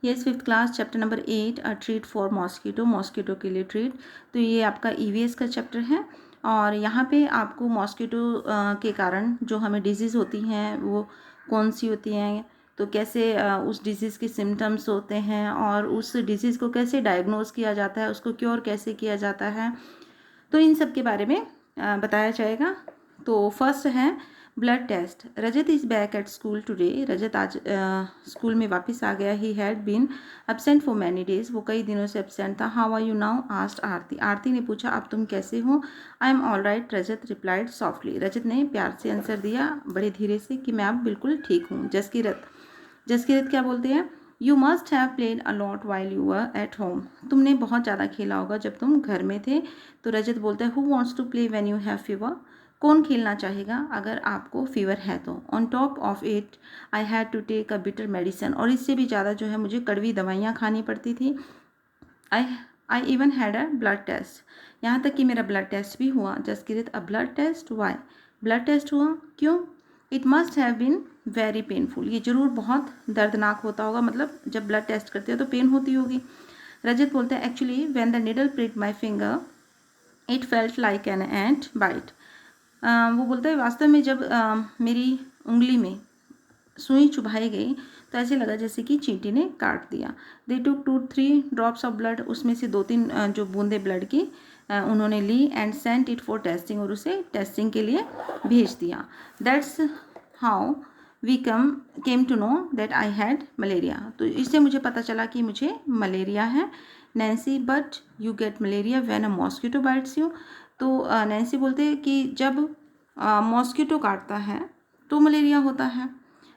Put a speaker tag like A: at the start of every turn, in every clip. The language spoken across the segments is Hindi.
A: Yes, 5th class, chapter number 8, a treat for mosquito, mosquito के लिए ट्रीट। तो ये आपका ईवीएस का चैप्टर है और यहाँ पे आपको मॉस्किटो के कारण जो हमें डिजीज़ होती हैं वो कौन सी होती हैं, तो कैसे उस डिजीज़ के सिम्टम्स होते हैं और उस डिजीज़ को कैसे डायग्नोज किया जाता है, उसको क्योर कैसे किया जाता है, तो इन सब के बारे में बताया जाएगा। तो फर्स्ट है blood test. Rajat is back at school today. Rajat आज स्कूल में वापस आ गया। He had been absent for many days. वो कई दिनों से एब्सेंट था। How are you now, asked Aarti. Aarti ने पूछा अब तुम कैसे हो। I am all right, Rajat replied softly. Rajat ने प्यार से आंसर दिया बड़े धीरे से कि मैं अब बिल्कुल ठीक हूँ। जसकीरत क्या बोलते हैं, you must have played a lot while you were at home. तुमने बहुत ज़्यादा खेला होगा जब तुम घर में थे। तो रजत बोलता है who wants to play when you have fever. कौन खेलना चाहेगा अगर आपको फीवर है तो। On top of it I had to take a bitter medicine. और इससे भी ज़्यादा जो है मुझे कड़वी दवाइयाँ खानी पड़ती थी। I I even had a blood test. यहाँ तक कि मेरा ब्लड टेस्ट भी हुआ। Jaskirat a blood test, why. Blood test हुआ क्यों। It must have been very painful. ये जरूर बहुत दर्दनाक होता होगा, मतलब जब ब्लड टेस्ट करते हो तो पेन होती होगी। रजत बोलते हैं actually when the needle pricked my finger it felt like an ant bite. वो बोलता है वास्तव में जब मेरी उंगली में सुई चुभाई गई तो ऐसे लगा जैसे कि चींटी ने काट दिया। They took 2-3 drops of blood. उसमें से 2-3 जो बूंदे ब्लड की उन्होंने ली and sent it for testing. और उसे टेस्टिंग के लिए भेज दिया। That's how we came to know that I had malaria. तो इससे मुझे पता चला कि मुझे मलेरिया है। Nancy but you get malaria when a mosquito bites you. तो नैन्सी बोलते हैं कि जब मॉस्किटो काटता है तो मलेरिया होता है।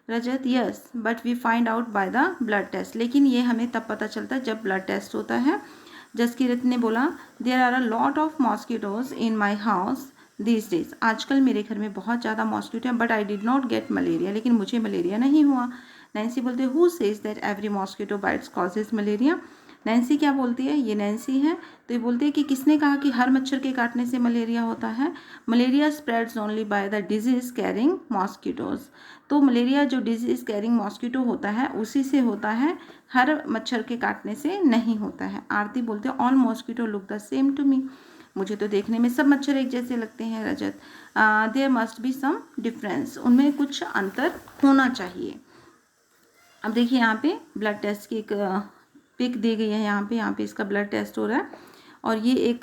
A: Rajat yes but we find out by the blood test. लेकिन ये हमें तब पता चलता है जब ब्लड टेस्ट होता है। जसकीरत ने बोला there are a lot of mosquitoes in my house this days. आजकल मेरे घर में बहुत ज़्यादा मॉस्किटो है but I did not get malaria. लेकिन मुझे मलेरिया नहीं हुआ। नैन्सी बोलते who says that every mosquito bites causes malaria. Nancy क्या बोलती है, ये नैन्सी है। तो ये बोलती है कि किसने कहा कि हर मच्छर के काटने से मलेरिया होता है। Malaria spreads only by the disease carrying mosquitoes. तो मलेरिया जो डिजीज कैरिंग मॉस्किटो होता है उसी से होता है, हर मच्छर के काटने से नहीं होता है। आरती बोलते हैं all mosquito look the same to me. मुझे तो देखने में सब मच्छर एक जैसे लगते हैं। Rajat there must be some difference. उनमें कुछ अंतर होना चाहिए। अब देखिए यहाँ पे ब्लड टेस्ट की एक पिक दी गई है। यहाँ पे इसका ब्लड टेस्ट हो रहा है और ये एक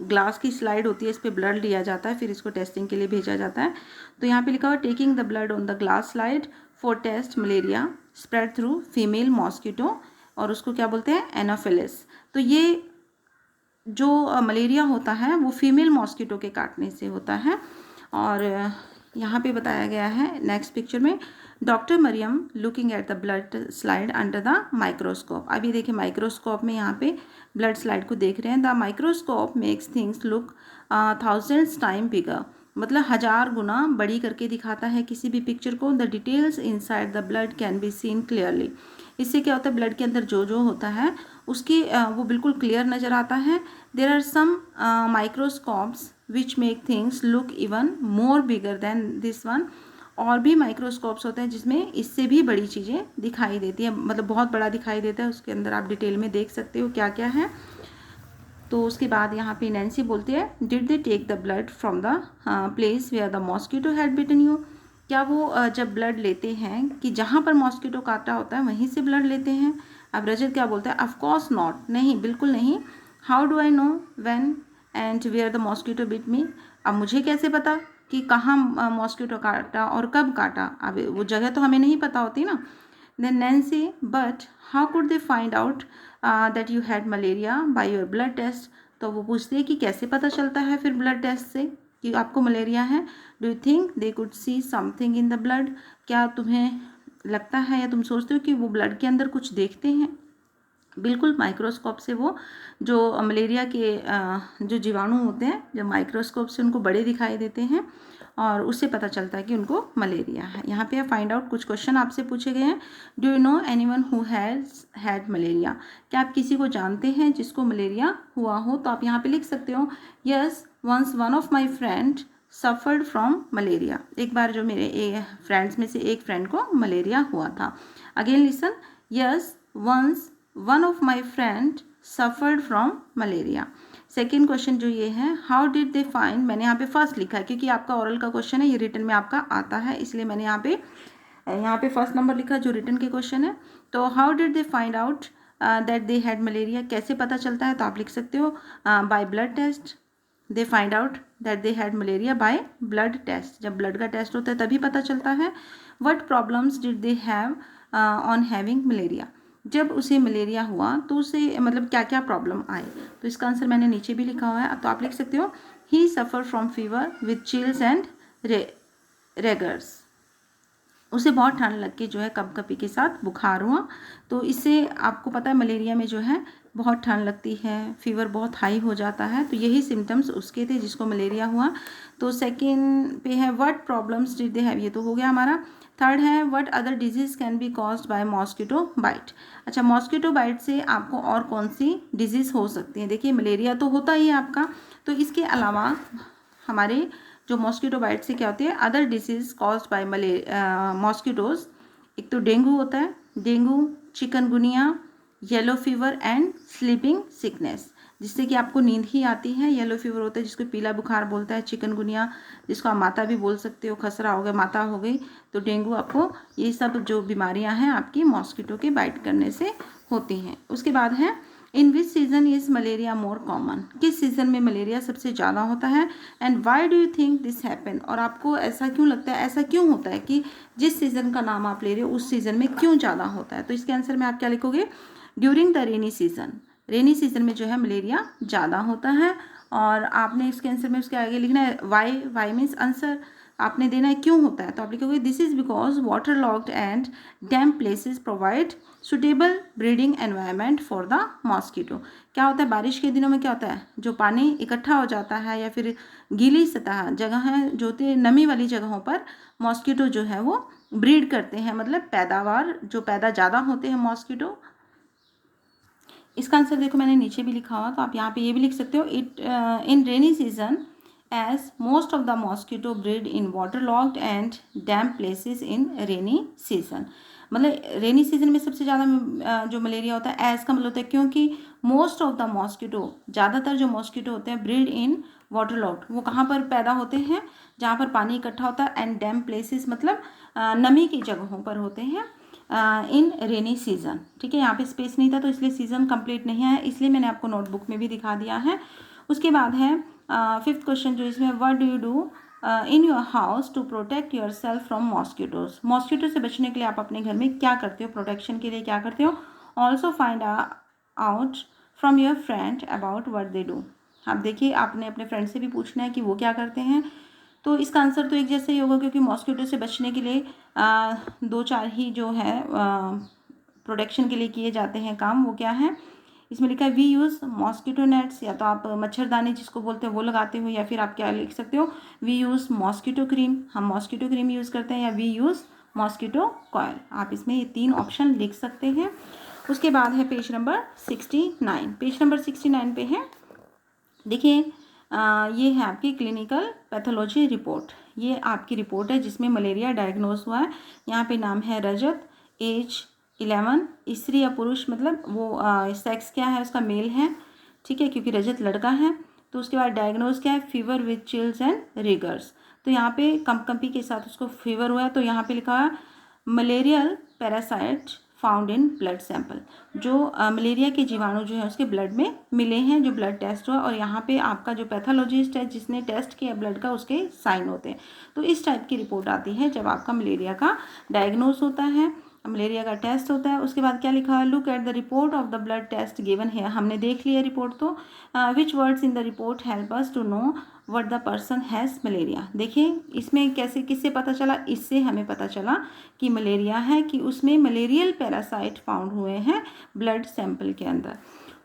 A: ग्लास की स्लाइड होती है, इस पर ब्लड लिया जाता है फिर इसको टेस्टिंग के लिए भेजा जाता है। तो यहाँ पे लिखा हुआ taking the blood on the glass slide for test malaria spread through female mosquito. और उसको क्या बोलते हैं, एनाफिलिस। तो ये जो मलेरिया होता है वो फीमेल मॉस्किटो के काटने से होता है। और यहाँ पे बताया गया है नेक्स्ट पिक्चर में doctor Mariam looking at the blood slide under the microscope. अभी देखिए माइक्रोस्कोप में यहाँ पे ब्लड स्लाइड को देख रहे हैं। The microscope makes things look 1000 time bigger. मतलब 1000 गुना बड़ी करके दिखाता है किसी भी पिक्चर को। The details inside the blood can be seen clearly. इससे क्या होता है, ब्लड के अंदर जो जो होता है उसकी वो बिल्कुल क्लियर नज़र आता है। There are some microscopes which make things look even more bigger than this one. और भी माइक्रोस्कोप्स होते हैं जिसमें इससे भी बड़ी चीज़ें दिखाई देती हैं, मतलब बहुत बड़ा दिखाई देता है। उसके अंदर आप डिटेल में देख सकते हो क्या क्या है। तो उसके बाद यहाँ पे नैन्सी बोलती है did they take the blood from the place where the mosquito had bitten you. क्या वो जब ब्लड लेते हैं कि जहाँ पर मॉस्किटो काटा होता है वहीं से ब्लड लेते हैं। अब रजत क्या बोलता है ऑफकोर्स नॉट, नहीं बिल्कुल नहीं। How do I know when and where the mosquito bit me. अब मुझे कैसे पता कि कहाँ मॉस्किटो काटा और कब काटा। अब वो जगह तो हमें नहीं पता होती ना। Then Nancy but how could they find out that you had malaria by your blood test. तो वो पूछते हैं कि कैसे पता चलता है फिर ब्लड टेस्ट से कि आपको मलेरिया है। Do you think they could see something in the blood. क्या तुम्हें लगता है या तुम सोचते हो कि वो ब्लड के अंदर कुछ देखते हैं। बिल्कुल माइक्रोस्कोप से वो जो मलेरिया के जो जीवाणु होते हैं जो माइक्रोस्कोप से उनको बड़े दिखाई देते हैं और उससे पता चलता है कि उनको मलेरिया है। यहाँ पे फाइंड आउट कुछ क्वेश्चन आपसे पूछे गए हैं। Do you know anyone who has had malaria. क्या आप किसी को जानते हैं जिसको मलेरिया हुआ हो। तो आप यहाँ पे लिख सकते हो yes once one of my friend suffered from malaria. एक बार जो मेरे फ्रेंड्स में से एक फ्रेंड को मलेरिया हुआ था। Again listen yes once one of my friend suffered from malaria. Second question जो ये है, हाउ डिड दे फाइंड, मैंने यहाँ पे फर्स्ट लिखा है क्योंकि आपका ओरल का क्वेश्चन है, ये रिटन में आपका आता है, इसलिए मैंने यहाँ पे फर्स्ट नंबर लिखा जो रिटन के क्वेश्चन है। तो how did they find out that they had malaria, कैसे पता चलता है, तो आप लिख सकते हो by blood test. They find out that they had malaria by blood test, जब ब्लड का टेस्ट होता है तभी पता चलता है। What problems did they have on having malaria, जब उसे मलेरिया हुआ तो उसे मतलब क्या क्या प्रॉब्लम आए, तो इसका आंसर मैंने नीचे भी लिखा हुआ है, तो आप लिख सकते हो he suffer from fever with chills and rigors, उसे बहुत ठंड लग के जो है कपकपी के साथ बुखार हुआ। तो इससे आपको पता है मलेरिया में जो है बहुत ठंड लगती है, फीवर बहुत हाई हो जाता है, तो यही सिम्टम्स उसके थे जिसको मलेरिया हुआ। तो सेकंड पे है what problems did they have, ये तो हो गया हमारा। थर्ड है what other disease can be caused by mosquito bite. अच्छा, मॉस्किटो बाइट से आपको और कौन सी डिजीज़ हो सकती है, देखिए मलेरिया तो होता ही है आपका, तो इसके अलावा हमारे जो मॉस्किटो बाइट से क्या होती है, other disease caused by mosquitoes, एक तो डेंगू होता है, dengue, chikungunya, yellow fever and sleeping sickness, जिससे कि आपको नींद ही आती है। येलो फीवर होता है जिसको पीला बुखार बोलता है, चिकनगुनिया जिसको आप माता भी बोल सकते हो, खसरा हो गया, माता हो गई, तो डेंगू आपको, ये सब जो बीमारियां हैं आपकी मॉस्किटो के बाइट करने से होती हैं। उसके बाद है in which season is malaria more common, किस सीज़न में मलेरिया सबसे ज़्यादा होता है, and why do you think this happen, और आपको ऐसा क्यों लगता है, ऐसा क्यों होता है कि जिस सीज़न का नाम आप ले रहे हो उस सीज़न में क्यों ज़्यादा होता है। तो इसके आंसर में आप क्या लिखोगे, during the rainy season, rainy season में जो है मलेरिया ज़्यादा होता है। और आपने इसके आंसर में उसके आगे लिखना है वाई, वाई मीन्स आंसर आपने देना है क्यों होता है, तो आप लिखोगे this is because water locked and damp places provide suitable breeding environment for the mosquito. क्या होता है बारिश के दिनों में, क्या होता है जो पानी इकट्ठा हो जाता है या फिर गीली सतह जगह है जो होती है, नमी वाली जगहों पर मॉस्किटो जो है वो ब्रीड करते हैं, मतलब पैदावार जो पैदा ज़्यादा होते हैं मॉस्किटो। इसका आंसर देखो मैंने नीचे भी लिखा हुआ, तो आप यहाँ पे ये भी लिख सकते हो, it in rainy season as most of the mosquito breed in water locked and damp places in rainy season, मतलब रेनी सीजन में सबसे ज़्यादा जो मलेरिया होता है, एज का मतलब होता है क्योंकि मोस्ट ऑफ द मॉस्किटो, ज़्यादातर जो मॉस्किटो होते हैं ब्रीड इन वाटर लॉक्ड, वो कहाँ पर पैदा होते हैं जहाँ पर पानी इकट्ठा होता है, एंड डैम्प प्लेसेस मतलब नमी की जगहों पर होते हैं इन रेनी सीजन। ठीक है, यहाँ पे स्पेस नहीं था तो इसलिए सीजन कंप्लीट नहीं है, इसलिए मैंने आपको नोटबुक में भी दिखा दिया है। उसके बाद है फिफ्थ क्वेश्चन जो इसमें, what do you do in your house to protect yourself from mosquitoes, mosquito से बचने के लिए आप अपने घर में क्या करते हो, प्रोटेक्शन के लिए क्या करते हो। Also find out from your friend about what they do, आप देखिए आपने अपने फ्रेंड से भी पूछना है कि वो क्या करते हैं। तो इसका आंसर तो एक जैसे ही होगा क्योंकि मॉस्किटो से बचने के लिए दो चार ही जो है प्रोटेक्शन के लिए किए जाते हैं काम, वो क्या है, इसमें लिखा है वी यूज़ मॉस्किटो नेट्स, या तो आप मच्छरदानी जिसको बोलते हैं वो लगाते हो, या फिर आप क्या लिख सकते हो, वी यूज़ मॉस्किटो क्रीम, हम मॉस्किटो क्रीम यूज़ करते हैं, या वी यूज़ मॉस्किटो कॉयल, आप इसमें ये 3 ऑप्शन लिख सकते हैं। उसके बाद है पेज नंबर 69, पेज नंबर 69 पे है, देखिए ये है आपकी क्लिनिकल पैथोलॉजी रिपोर्ट, ये आपकी रिपोर्ट है जिसमें मलेरिया डायग्नोज हुआ है। यहाँ पे नाम है रजत, एज 11, स्त्री या पुरुष मतलब वो सेक्स क्या है उसका, मेल है, ठीक है, क्योंकि रजत लड़का है। तो उसके बाद डायग्नोज क्या है, fever with chills and riggers, तो यहाँ पे कंपकंपी के साथ उसको फीवर हुआ है, तो यहाँ पे लिखा है malarial parasite found in blood sample, जो मलेरिया के जीवाणु जो है उसके ब्लड में मिले हैं, जो ब्लड टेस्ट हुआ, और यहाँ पे आपका जो पैथोलॉजिस्ट है जिसने टेस्ट किया ब्लड का उसके साइन होते हैं। तो इस टाइप की रिपोर्ट आती है जब आपका मलेरिया का डायग्नोज होता है, मलेरिया का टेस्ट होता है। उसके बाद क्या लिखा है, look at the report of the blood test given है, हमने देख लिया रिपोर्ट, तो which words in the report help us to know what the person has malaria, देखिए इसमें कैसे किससे पता चला, इससे हमें पता चला कि मलेरिया है कि उसमें मलेरियल पैरासाइट फाउंड हुए हैं ब्लड सैंपल के अंदर।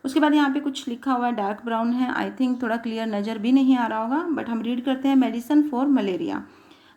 A: उसके बाद यहाँ पे कुछ लिखा हुआ है डार्क ब्राउन है, आई थिंक थोड़ा क्लियर नज़र भी नहीं आ रहा होगा, बट हम रीड करते हैं, मेडिसिन फॉर मलेरिया,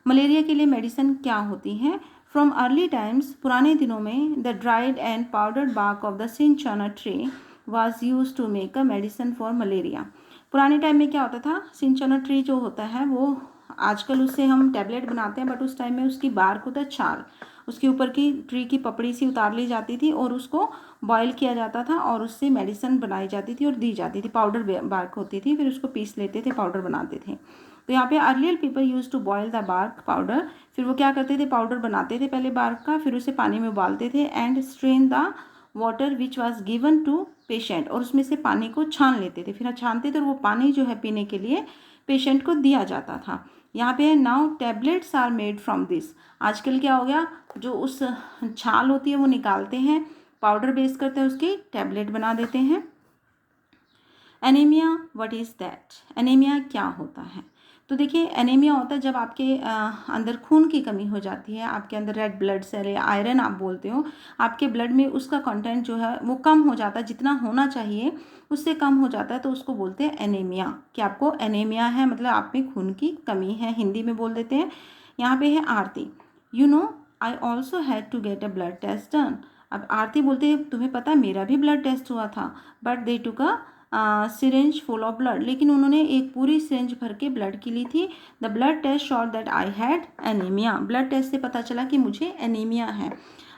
A: मलेरिया के लिए मेडिसिन क्या होती है। फ्रॉम अर्ली टाइम्स, पुराने दिनों में the dried and powdered bark of the cinchona tree was used to make a medicine for malaria, पुराने टाइम में क्या होता था, सिंचाना ट्री जो होता है वो आजकल उससे हम टैबलेट बनाते हैं, बट उस टाइम में उसकी बार्क होता है छाल, उसके ऊपर की ट्री की पपड़ी सी उतार ली जाती थी और उसको बॉयल किया जाता था और उससे मेडिसिन बनाई जाती थी और दी जाती थी। पाउडर बार्क होती थी, फिर उसको पीस लेते थे, पाउडर बनाते थे। तो यहाँ पे earlier people use to boil the bark powder. फिर वो क्या करते थे, पाउडर बनाते थे पहले बार्क का, फिर उसे पानी में उबालते थे and strain the water which was given to patient, और उसमें से पानी को छान लेते थे। फिर छानते थे और वो पानी जो है पीने के लिए पेशेंट को दिया जाता था। यहाँ पे now tablets are made from this. आजकल क्या हो गया, जो उस छाल होती है वो निकालते हैं, पाउडर बेस करते हैं, उसकी टैबलेट बना देते हैं। Anaemia, what is that? Anaemia क्या होता है? तो देखिए, एनीमिया होता है जब आपके अंदर खून की कमी हो जाती है, आपके अंदर रेड ब्लड सेल या आयरन आप बोलते हो, आपके ब्लड में उसका कंटेंट जो है वो कम हो जाता है, जितना होना चाहिए उससे कम हो जाता है, तो उसको बोलते हैं एनीमिया। कि आपको एनीमिया है, मतलब आप में खून की कमी है, हिंदी में बोल देते हैं। यहाँ पे है Aarti, you know I also had to get a blood test done. अब आरती बोलते हैं, तुम्हें पता है मेरा भी ब्लड टेस्ट हुआ था, but they took syringe full of blood. लेकिन उन्होंने एक पूरी सिरिंज भर के ब्लड की ली थी। The blood test showed that I had anaemia. Blood test से पता चला कि मुझे एनीमिया है।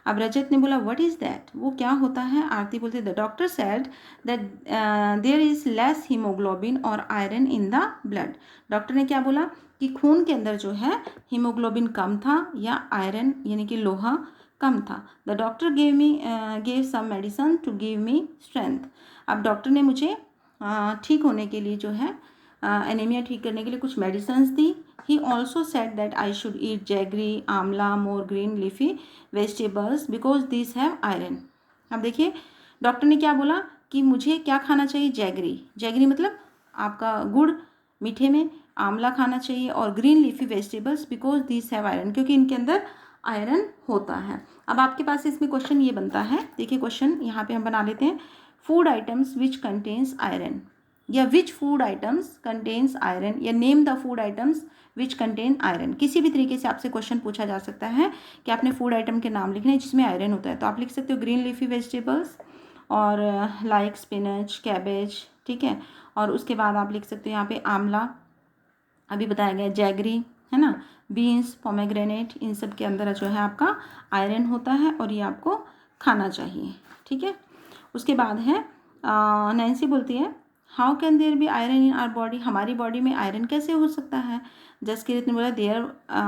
A: अब रजत ने बोला व्हाट इज़ दैट? वो क्या होता है? आरती बोलते the doctor said that there is less haemoglobin और iron in the blood. Doctor ने क्या बोला कि खून के अंदर जो है हीमोग्लोबिन कम था या आयरन यानी कि लोहा कम था। The doctor gave some medicine to give me strength. अब डॉक्टर ने मुझे ठीक होने के लिए जो है एनीमिया ठीक करने के लिए कुछ मेडिसिन्स दी। He also said that I should eat jaggery, amla, more green leafy vegetables because this have iron. अब देखिए, डॉक्टर ने क्या बोला कि मुझे क्या खाना चाहिए? जैगरी। जैगरी मतलब आपका गुड़, मीठे में आंवला खाना चाहिए, और green leafy vegetables because this have iron, क्योंकि इनके अंदर आयरन होता है। अब आपके पास इसमें क्वेश्चन ये बनता है, देखिए क्वेश्चन यहाँ पे हम बना लेते हैं। Food items which contains iron, या which food items contains iron, या name the food items which contain iron. किसी भी तरीके से आपसे क्वेश्चन पूछा जा सकता है कि आपने फूड आइटम के नाम लिखने जिसमें आयरन होता है, तो आप लिख सकते हो ग्रीन लीफी वेजिटेबल्स और लाइक स्पिनच, कैबेज, ठीक है। और उसके बाद आप लिख सकते हो यहाँ पे आंवला, अभी बताया गया, जैगरी, है ना, बीन्स, पोमेग्रेनेट, इन सब के अंदर जो है आपका आयरन होता है और ये आपको खाना चाहिए, ठीक है। उसके बाद है नैन्सी बोलती है how can there be iron in our body, हमारी बॉडी में आयरन कैसे हो सकता है? जसकीरत ने बोला there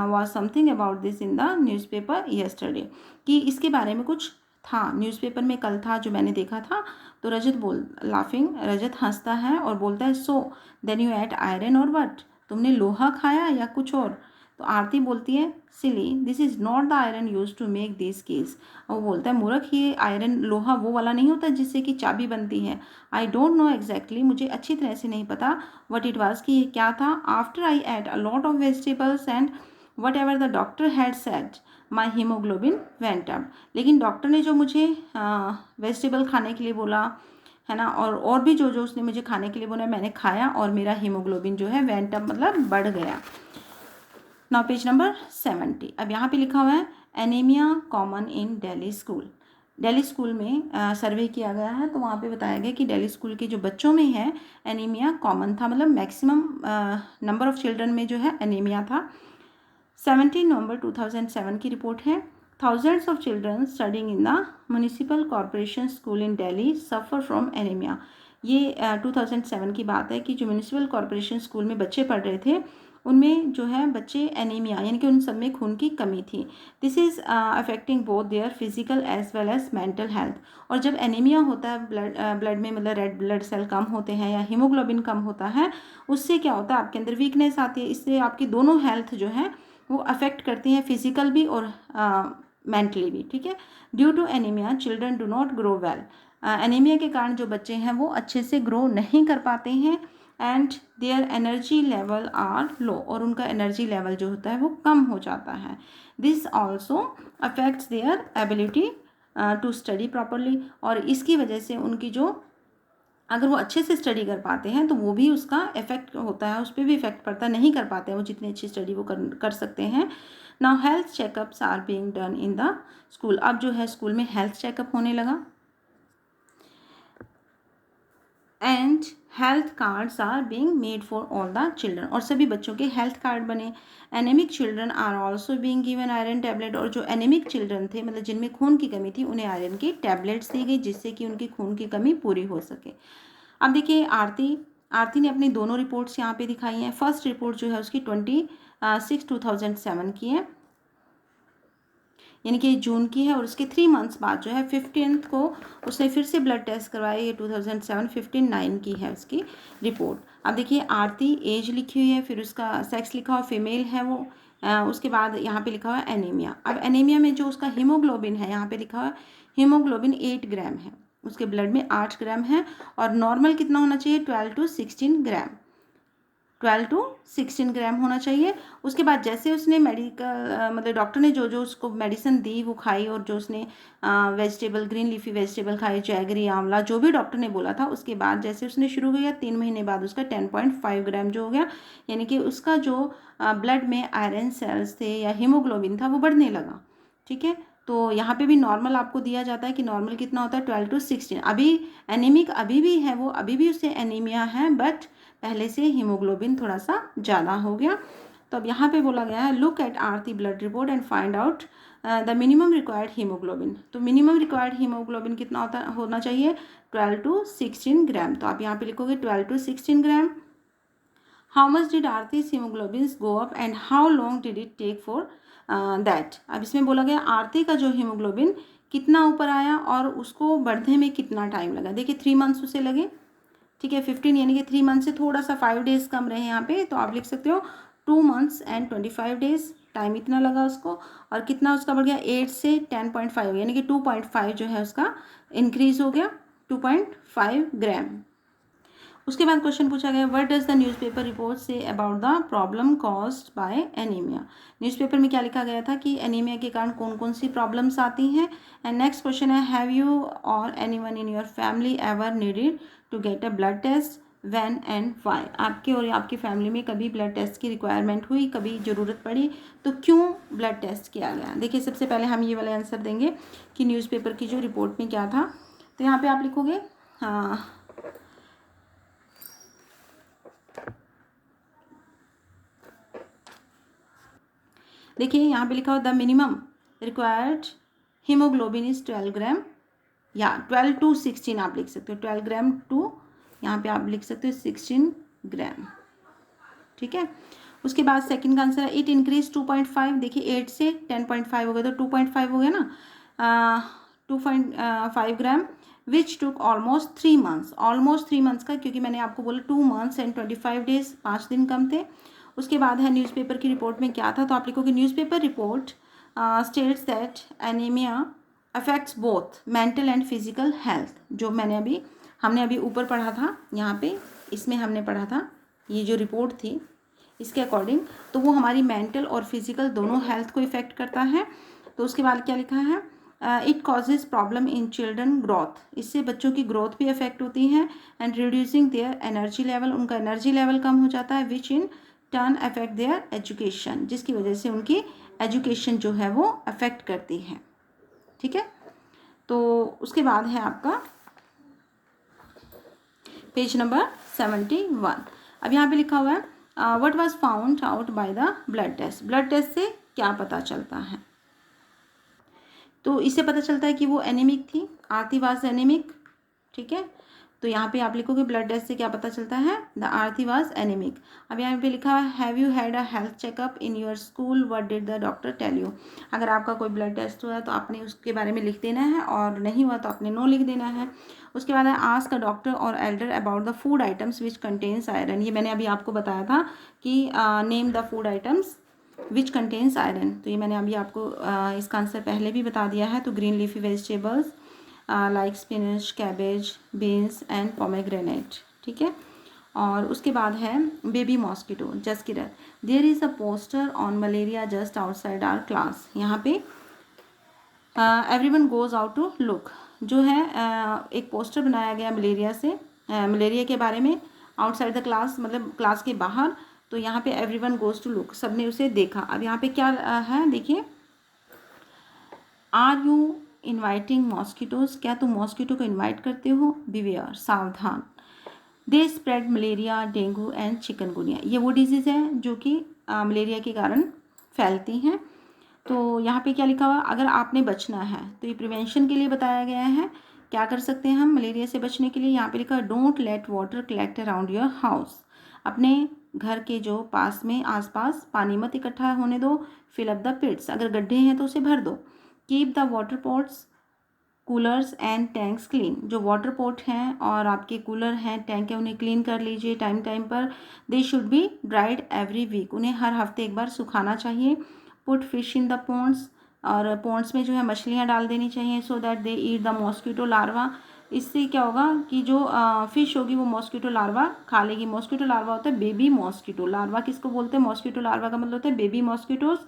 A: was something about this in the newspaper yesterday, कि इसके बारे में कुछ था, न्यूज़पेपर में कल था जो मैंने देखा था। तो रजत हंसता है और बोलता है so then you ate iron or what, तुमने लोहा खाया या कुछ और? तो आरती बोलती है silly this is not the iron used to make this keys. वो बोलता है मूर्ख, ये आयरन लोहा वो वाला नहीं होता जिससे कि चाबी बनती है। आई डोंट नो एग्जैक्टली, मुझे अच्छी तरह से नहीं पता वट इट वाज, कि ये क्या था। After I at a lot of vegetables and what ever the doctor had said my haemoglobin went up. लेकिन डॉक्टर ने जो मुझे वेजिटेबल खाने के लिए बोला है ना, और भी जो जो उसने मुझे खाने के लिए बोला मैंने खाया और मेरा हीमोग्लोबिन जो है वेंट अप मतलब बढ़ गया। Now page number 70। अब यहाँ पे लिखा हुआ है anaemia common in Delhi school. Delhi school में सर्वे किया गया है, तो वहाँ पे बताया गया कि दिल्ली स्कूल के जो बच्चों में है एनीमिया कॉमन था, मतलब मैक्सिमम नंबर ऑफ चिल्ड्रन में जो है एनीमिया था। 17 नवंबर 2007 की रिपोर्ट है। Thousands of children studying in the municipal corporation school in Delhi suffer from anaemia. ये 2007 की बात है कि जो म्यूनिसिपल कॉरपोरेशन स्कूल में बच्चे पढ़ रहे थे उनमें जो है बच्चे एनीमिया यानी कि उन सब में खून की कमी थी। This is affecting both their physical as well as mental health. और जब एनीमिया होता है ब्लड में, मतलब रेड ब्लड सेल कम होते हैं या हीमोग्लोबिन कम होता है, उससे क्या होता है आपके अंदर वीकनेस आती है। इससे आपकी दोनों हेल्थ जो है वो अफेक्ट करती हैं, फिजिकल भी और मेंटली भी, ठीक है। Due to anaemia children do not grow well. Anaemia के कारण जो बच्चे हैं वो अच्छे से ग्रो नहीं कर पाते हैं and their energy level are low, और उनका एनर्जी लेवल जो होता है वो कम हो जाता है। This also affects their ability to study properly, और इसकी वजह से उनकी जो अगर वो अच्छे से स्टडी कर पाते हैं तो वो भी उसका इफेक्ट होता है, उस पर भी इफेक्ट पड़ता है, नहीं कर पाते हैं वो जितनी अच्छी स्टडी वो कर सकते हैं। Now health checkups are being done in the school. अब जो है स्कूल में हेल्थ चेकअप होने लगा। And health cards are being made for all the children, और सभी बच्चों के हेल्थ कार्ड बने। Anaemic children are also being given iron tablet, और जो एनेमिक चिल्ड्रन थे मतलब जिनमें खून की कमी थी उन्हें आयरन की टैबलेट्स दी गई जिससे कि उनकी खून की कमी पूरी हो सके। अब देखिए आरती ने अपनी दोनों रिपोर्ट्स यहाँ पे दिखाई हैं। फर्स्ट रिपोर्ट जो है उसकी 26/2007 की है, यानी कि जून की है, और उसके 3 मंथ्स बाद जो है 15 को उसने फिर से ब्लड टेस्ट करवाया। ये 2007 15/9 की है उसकी रिपोर्ट। अब देखिए आरती एज लिखी हुई है, फिर उसका सेक्स लिखा हुआ फीमेल है वो, उसके बाद यहाँ पे लिखा हुआ है एनीमिया। अब एनीमिया में जो उसका हीमोग्लोबिन है यहाँ पे लिखा हुआ है हीमोग्लोबिन 8 ग्राम है, उसके ब्लड में 8 ग्राम है, और नॉर्मल कितना होना चाहिए 12 to 16 ग्राम, 12 to 16 ग्राम होना चाहिए। उसके बाद जैसे उसने मेडिकल मतलब डॉक्टर ने जो जो उसको मेडिसिन दी वो खाई, और जो उसने वेजिटेबल ग्रीन लीफी वेजिटेबल खाई, जैगरी आंवला जो भी डॉक्टर ने बोला था, उसके बाद जैसे उसने शुरू किया 3 महीने बाद उसका 10.5 ग्राम जो हो गया, यानी कि उसका जो ब्लड में आयरन सेल्स थे या हीमोग्लोबिन था वो बढ़ने लगा। ठीक है, तो यहाँ पे भी नॉर्मल आपको दिया जाता है कि नॉर्मल कितना होता है 12 to 16। अभी एनीमिक अभी भी है वो, अभी भी उससे एनीमिया है, बट पहले से हीमोग्लोबिन थोड़ा सा ज़्यादा हो गया। तो अब यहाँ पे बोला गया है look eight Aarti blood report and find out the minimum required haemoglobin. तो मिनिमम रिक्वायर्ड हीमोग्लोबिन कितना होना चाहिए 12 to 16 ग्राम। तो आप यहाँ पे लिखोगे 12 to 16 gram. How much did Aarti's hemoglobins go up and how long did it take for that। अब इसमें बोला गया आरती का जो हीमोग्लोबिन कितना ऊपर आया और उसको बढ़ने में कितना टाइम लगा। देखिए 3 मंथ्स उसे लगे, ठीक है 15 यानी कि 3 मंथ से थोड़ा सा 5 डेज कम रहे यहाँ पे, तो आप लिख सकते हो 2 months and 25 days टाइम इतना लगा उसको। और कितना उसका बढ़ गया 8 से 10.5 यानी कि 2.5 जो है उसका इंक्रीज हो गया 2.5 ग्राम। उसके बाद क्वेश्चन पूछा गया what does the newspaper report say about the problem caused by anaemia. Newspaper में क्या लिखा गया था कि एनीमिया के कारण कौन कौन सी प्रॉब्लम्स आती हैं। एंड नेक्स्ट क्वेश्चन है have you or anyone in your family ever needed to get a blood test when and why. आपके और आपकी फैमिली में कभी ब्लड टेस्ट की रिक्वायरमेंट हुई, कभी ज़रूरत पड़ी, तो क्यों ब्लड टेस्ट किया गया। देखिए सबसे पहले हम ये वाले आंसर देंगे कि न्यूज़पेपर की जो रिपोर्ट में क्या था। तो यहाँ पर आप लिखोगे देखिए यहाँ पे लिखा हो the minimum required haemoglobin is 12 ग्राम, या 12 to 16 आप लिख सकते हो, 12 ग्राम टू यहाँ पे आप लिख सकते हो 16 ग्राम। ठीक है, उसके बाद सेकंड का आंसर है इट इंक्रीज 2.5। देखिए 8 से 10.5 हो गया तो 2.5 हो गया ना, 2.5 gram which took almost 3 months. Almost 3 months का, क्योंकि मैंने आपको बोला 2 months and 25 days 5 दिन कम थे। उसके बाद है न्यूज़पेपर की रिपोर्ट में क्या था, तो आप लिखोगे newspaper report states that anaemia affects both mental and physical health. जो हमने अभी ऊपर पढ़ा था, यहाँ पे इसमें हमने पढ़ा था ये जो रिपोर्ट थी इसके अकॉर्डिंग, तो वो हमारी मेंटल और फिजिकल दोनों हेल्थ को इफ़ेक्ट करता है। तो उसके बाद क्या लिखा है it causes problem in children growth, इससे बच्चों की ग्रोथ भी अफेक्ट होती है। And reducing their energy level, उनका एनर्जी लेवल कम हो जाता है। Which in turn affect their education, जिसकी वजह से उनकी एजुकेशन जो है वो अफेक्ट करती है। ठीक है, तो उसके बाद है आपका पेज नंबर 71। अब यहाँ पे लिखा हुआ है what was found out by the blood test. Blood test से क्या पता चलता है, तो इससे पता चलता है कि वो एनीमिक थी, आरती वाज एनीमिक। ठीक है, तो यहाँ पे आप लिखोगे ब्लड टेस्ट से क्या पता चलता है द आरती वाज एनीमिक। अब यहाँ पे लिखा हुआ है have you had a health checkup in your school what did the doctor tell you. अगर आपका कोई ब्लड टेस्ट हुआ तो आपने उसके बारे में लिख देना है, और नहीं हुआ तो आपने नो लिख देना है। उसके बाद है आस्क अ डॉक्टर और Elder about the food items which contains iron. ये मैंने अभी आपको बताया था कि name the food items which contains iron, तो ये मैंने अभी आपको इसका आंसर पहले भी बता दिया है। तो green leafy vegetables like spinach, cabbage, beans and pomegranate. ठीक है, और उसके बाद है baby mosquito Jaskirat. There is a poster on malaria just outside our class. यहाँ पे everyone goes out to look, जो है एक पोस्टर बनाया गया मलेरिया से, मलेरिया के बारे में आउटसाइड द क्लास, मतलब क्लास के बाहर। तो यहाँ पे एवरीवन गोज टू लुक, सबने उसे देखा। अब यहाँ पे क्या है देखिए आर यू इन्वाइटिंग मॉस्किटोज, क्या तुम मॉस्किटो को इन्वाइट करते हो, बिवेयर सावधान। They spread malaria, dengue and chikungunya. ये वो डिजीज़ हैं जो कि मलेरिया के कारण फैलती हैं। तो यहाँ पे क्या लिखा हुआ, अगर आपने बचना है तो ये प्रिवेंशन के लिए बताया गया है। क्या कर सकते हैं हम मलेरिया से बचने के लिए, यहाँ पे लिखा है don't let water collect around your house. अपने घर के जो पास में आसपास पानी मत इकट्ठा होने दो। फिल अप द पिट्स, अगर गड्ढे हैं तो उसे भर दो। Keep the water pots, coolers and tanks clean, जो वाटर पॉट हैं और आपके कूलर हैं, टैंक है, उन्हें क्लीन कर लीजिए टाइम टाइम पर। They should be dried every week, उन्हें हर हफ्ते एक बार सुखाना चाहिए। Put fish in the ponds, और पॉन्ड्स में जो है मछलियाँ डाल देनी चाहिए, so that they eat the mosquito larva. इससे क्या होगा कि जो फिश होगी वो मॉस्किटो लार्वा खा लेगी। मॉस्किटो लार्वा होता है बेबी मॉस्किटो, लार्वा किसको बोलते हैं, मॉस्किटो लार्वा का मतलब होता है बेबी मॉस्किटोज,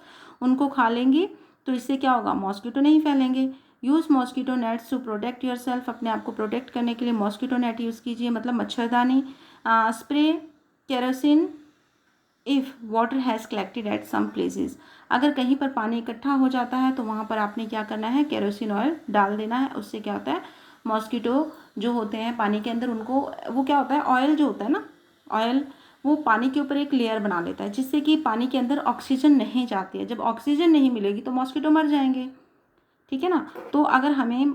A: उनको खा लेंगी। तो इससे क्या होगा, मॉस्किटो नहीं फैलेंगे। Use mosquito nets to protect yourself, अपने आप को प्रोटेक्ट करने के लिए मॉस्किटो नेट यूज़ कीजिए, मतलब मच्छरदानी। Spray kerosene if water has collected at some places, अगर कहीं पर पानी इकट्ठा हो जाता है तो वहाँ पर आपने क्या करना है, केरोसिन ऑयल डाल देना है। उससे क्या होता है, मॉस्किटो जो होते हैं पानी के अंदर, उनको वो क्या होता है, ऑयल जो होता है ना, ऑयल वो पानी के ऊपर एक लेयर बना लेता है, जिससे कि पानी के अंदर ऑक्सीजन नहीं जाती है। जब ऑक्सीजन नहीं मिलेगी तो मॉस्किटो मर जाएंगे, ठीक है ना। तो अगर हमें